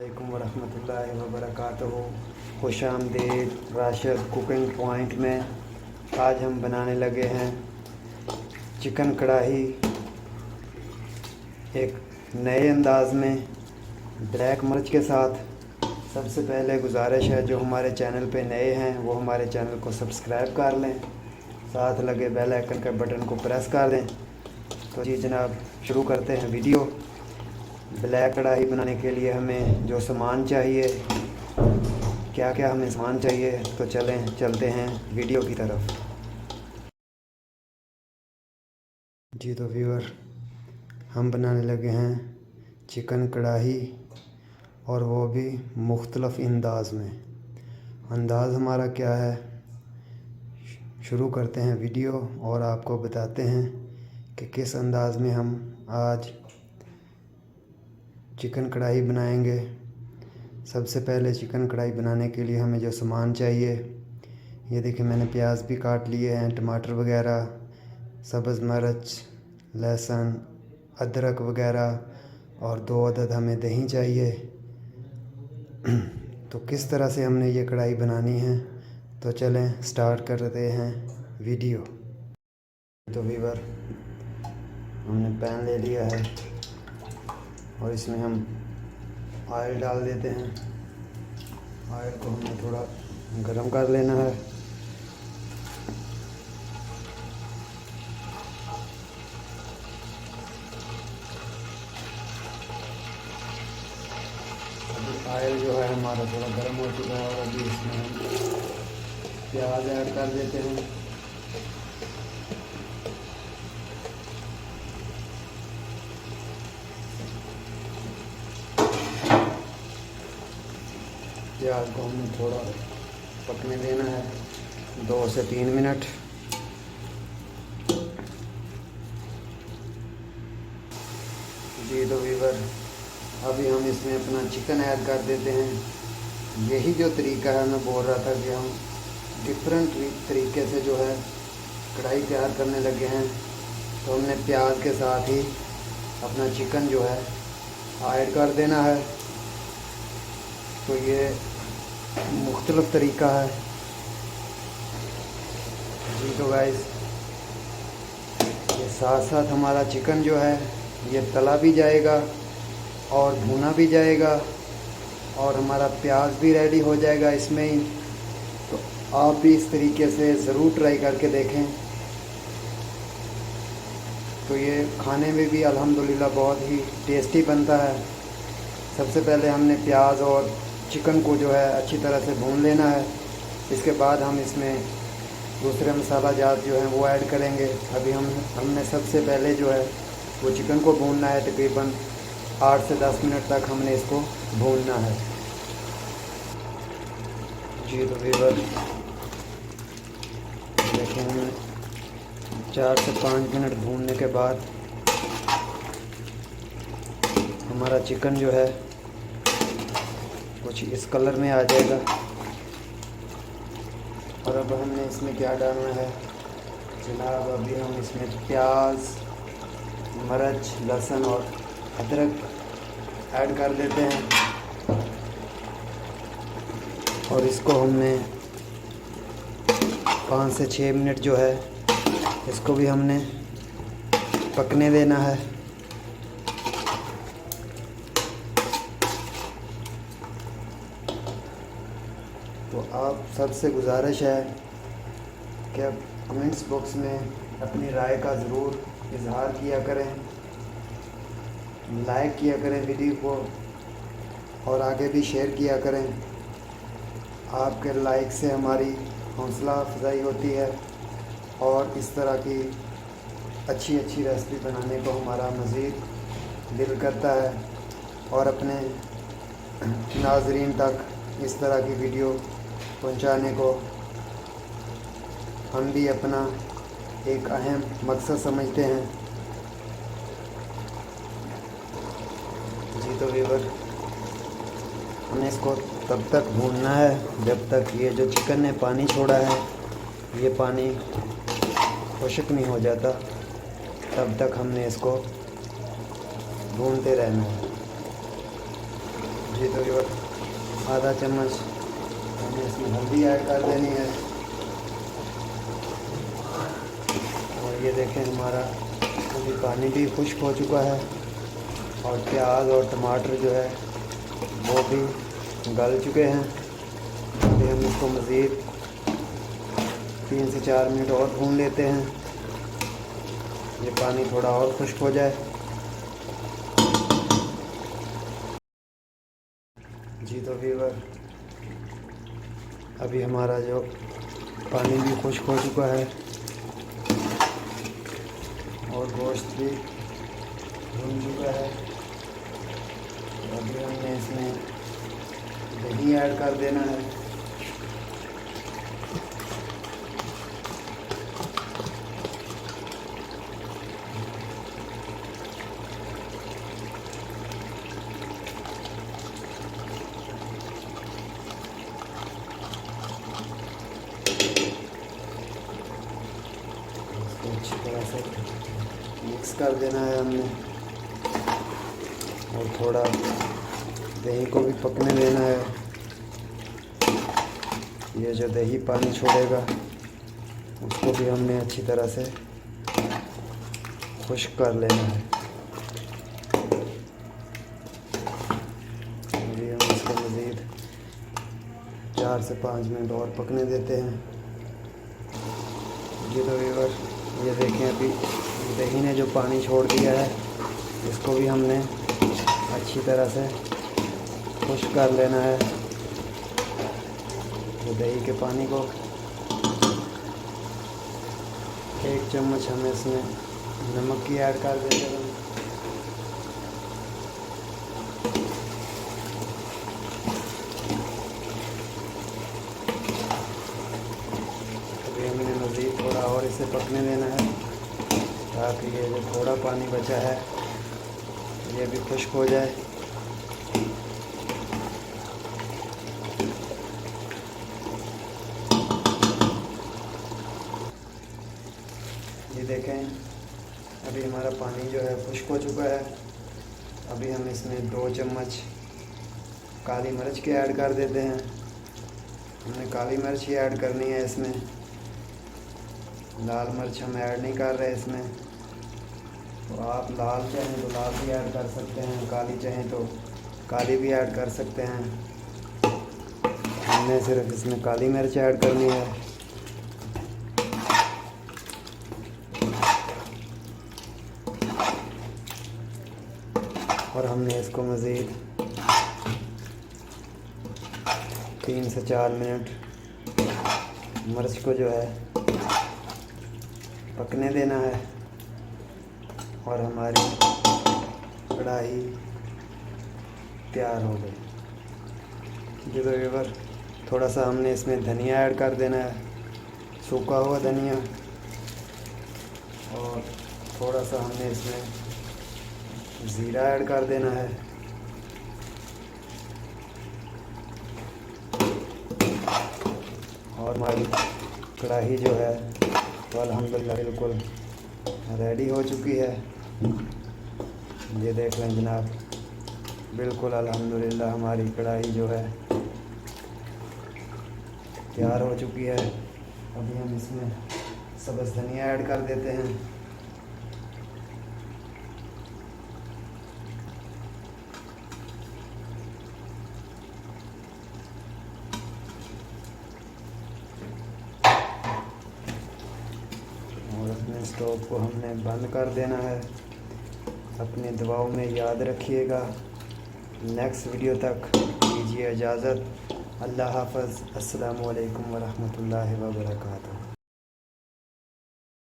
अस्सलामुअलैकुम वरहमतुल्लाहि वबरकातुहू। खुश आमदीद राशिद कुकिंग पॉइंट में। आज हम बनाने लगे हैं चिकन कढ़ाई एक नए अंदाज में ब्लैक मिर्च के साथ। सबसे पहले गुजारिश है जो हमारे चैनल पे नए हैं वो हमारे चैनल को सब्सक्राइब कर लें, साथ लगे बेल आइकन के बटन को प्रेस कर दें। तो जी जनाब, शुरू करते हैं वीडियो। ब्लैक कढ़ाई बनाने के लिए हमें जो सामान चाहिए, क्या क्या हमें सामान चाहिए, तो चलते हैं वीडियो की तरफ। जी तो व्यूअर, हम बनाने लगे हैं चिकन कढ़ाई, और वो भी मुख्तलफ़ अंदाज़ में। अंदाज़ हमारा क्या है, शुरू करते हैं वीडियो और आपको बताते हैं कि किस अंदाज़ में हम आज चिकन कढ़ाई बनाएंगे। सबसे पहले चिकन कढ़ाई बनाने के लिए हमें जो सामान चाहिए, ये देखिए मैंने प्याज भी काट लिए हैं, टमाटर वगैरह, सब्ज़ मिर्च, लहसुन, अदरक वगैरह, और 2 अदद हमें दही चाहिए। तो किस तरह से हमने ये कढ़ाई बनानी है, तो चलें स्टार्ट करते हैं वीडियो। तो व्यूअर, हमने पैन ले लिया है और इसमें हम ऑयल डाल देते हैं। ऑयल को हमें थोड़ा गरम कर लेना है। अभी ऑयल जो है हमारा थोड़ा गर्म हो चुका है और अभी इसमें हम प्याज ऐड कर देते हैं। प्याज को हमें थोड़ा पकने देना है, 2 से 3 मिनट। जी तो व्यूअर, अभी हम इसमें अपना चिकन ऐड कर देते हैं। यही जो तरीका है, मैं बोल रहा था कि हम डिफरेंट तरीके से जो है कढ़ाई तैयार करने लगे हैं। तो हमने प्याज के साथ ही अपना चिकन जो है ऐड कर देना है। तो ये मुख्तलिफ़ तरीका है। जी तो गाइस, ये साथ साथ हमारा चिकन जो है ये तला भी जाएगा और भुना भी जाएगा, और हमारा प्याज भी रेडी हो जाएगा इसमें ही। तो आप भी इस तरीके से ज़रूर ट्राई करके देखें। तो ये खाने में भी अल्हम्दुलिल्लाह बहुत ही टेस्टी बनता है। सबसे पहले हमने प्याज और चिकन को जो है अच्छी तरह से भून लेना है। इसके बाद हम इसमें दूसरे मसाला जात जो हैं वो ऐड करेंगे। अभी हमने सबसे पहले जो है वो चिकन को भूनना है। तकरीबन 8 से 10 मिनट तक हमने इसको भूनना है। जी तो व्यूअर, देखिए हमने 4 से 5 मिनट भूनने के बाद हमारा चिकन जो है कुछ इस कलर में आ जाएगा। और अब हमने इसमें क्या डालना है जनाब, अभी हम इसमें प्याज, मिर्च, लहसुन और अदरक ऐड कर देते हैं। और इसको हमने 5 से 6 मिनट जो है इसको भी हमने पकने देना है। तो आप सबसे गुजारिश है कि आप कमेंट्स बॉक्स में अपनी राय का ज़रूर इजहार किया करें, लाइक किया करें वीडियो को, और आगे भी शेयर किया करें। आपके लाइक से हमारी हौसला अफजाई होती है और इस तरह की अच्छी अच्छी रेसिपी बनाने को हमारा मज़ीद दिल करता है। और अपने नाज़रीन तक इस तरह की वीडियो पहुंचाने को हम भी अपना एक अहम मकसद समझते हैं। जी तो व्यूअर, हमें इसको तब तक भूनना है जब तक ये जो चिकन ने पानी छोड़ा है ये पानी खुश्क नहीं हो जाता। तब तक हमने इसको भूनते रहना है। जी तो ये आधा चम्मच हमें इसमें हल्दी ऐड कर देनी है। और ये देखें हमारा अभी पानी भी खुश्क हो चुका है और प्याज और टमाटर जो है वो भी गल चुके हैं। अभी हम इसको मज़ीद 3 से 4 मिनट और भून लेते हैं, ये पानी थोड़ा और खुश्क हो जाए। जी तो व्यूअर अभी हमारा जो पानी भी खुश्क हो चुका है और गोश्त भी भून चुका है। अभी हमने इसमें दही ऐड कर देना है। इसको अच्छी तरह से मिक्स कर देना है हमने और थोड़ा दही को भी पकने देना है। ये जो दही पानी छोड़ेगा उसको भी हमने अच्छी तरह से खुश्क कर लेना है। अभी हम इसको मज़ीद 4 से 5 मिनट और पकने देते हैं। जी तो व्यूअर ये देखें अभी दही ने जो पानी छोड़ दिया है इसको भी हमने अच्छी तरह से खुश्क कर लेना है। तो दही के पानी को 1 चम्मच हमें इसमें नमक की ऐड कर देते हैं। अभी हमने मज़ीद थोड़ा और इसे पकने देना है ताकि ये जो थोड़ा पानी बचा है ये भी खुश्क हो जाए। ये देखें अभी हमारा पानी जो है खुश्क हो चुका है। अभी हम इसमें 2 चम्मच काली मिर्च के ऐड कर देते हैं। हमने काली मिर्च ही ऐड करनी है इसमें, लाल मिर्च हम ऐड नहीं कर रहे इसमें। तो आप लाल चाहें तो लाल भी ऐड कर सकते हैं, काली चाहें तो काली भी ऐड कर सकते हैं। हमने सिर्फ इसमें काली मिर्च ऐड करनी है। और हमने इसको मज़ीद 3 से 4 मिनट मिर्च को जो है पकने देना है और हमारी कढ़ाई तैयार हो गई। जी तो व्यूअर थोड़ा सा हमने इसमें धनिया ऐड कर देना है, सूखा हुआ धनिया, और थोड़ा सा हमने इसमें ज़ीरा ऐड कर देना है। और हमारी कढ़ाई जो है तो अल्हम्दुलिल्लाह बिल्कुल रेडी हो चुकी है। ये देख लें जनाब, बिल्कुल अल्हम्दुलिल्लाह हमारी कढ़ाई जो है तैयार हो चुकी है। अभी हम इसमें सब्ज़ धनिया ऐड कर देते हैं। और अपने स्टोव को हमने बंद कर देना है। अपनी दुआओं में याद रखिएगा। नेक्स्ट वीडियो तक दीजिए इजाज़त। अल्लाह हाफ़िज़। अस्सलामु अलैकुम व रहमतुल्लाहि व बरकातुहू।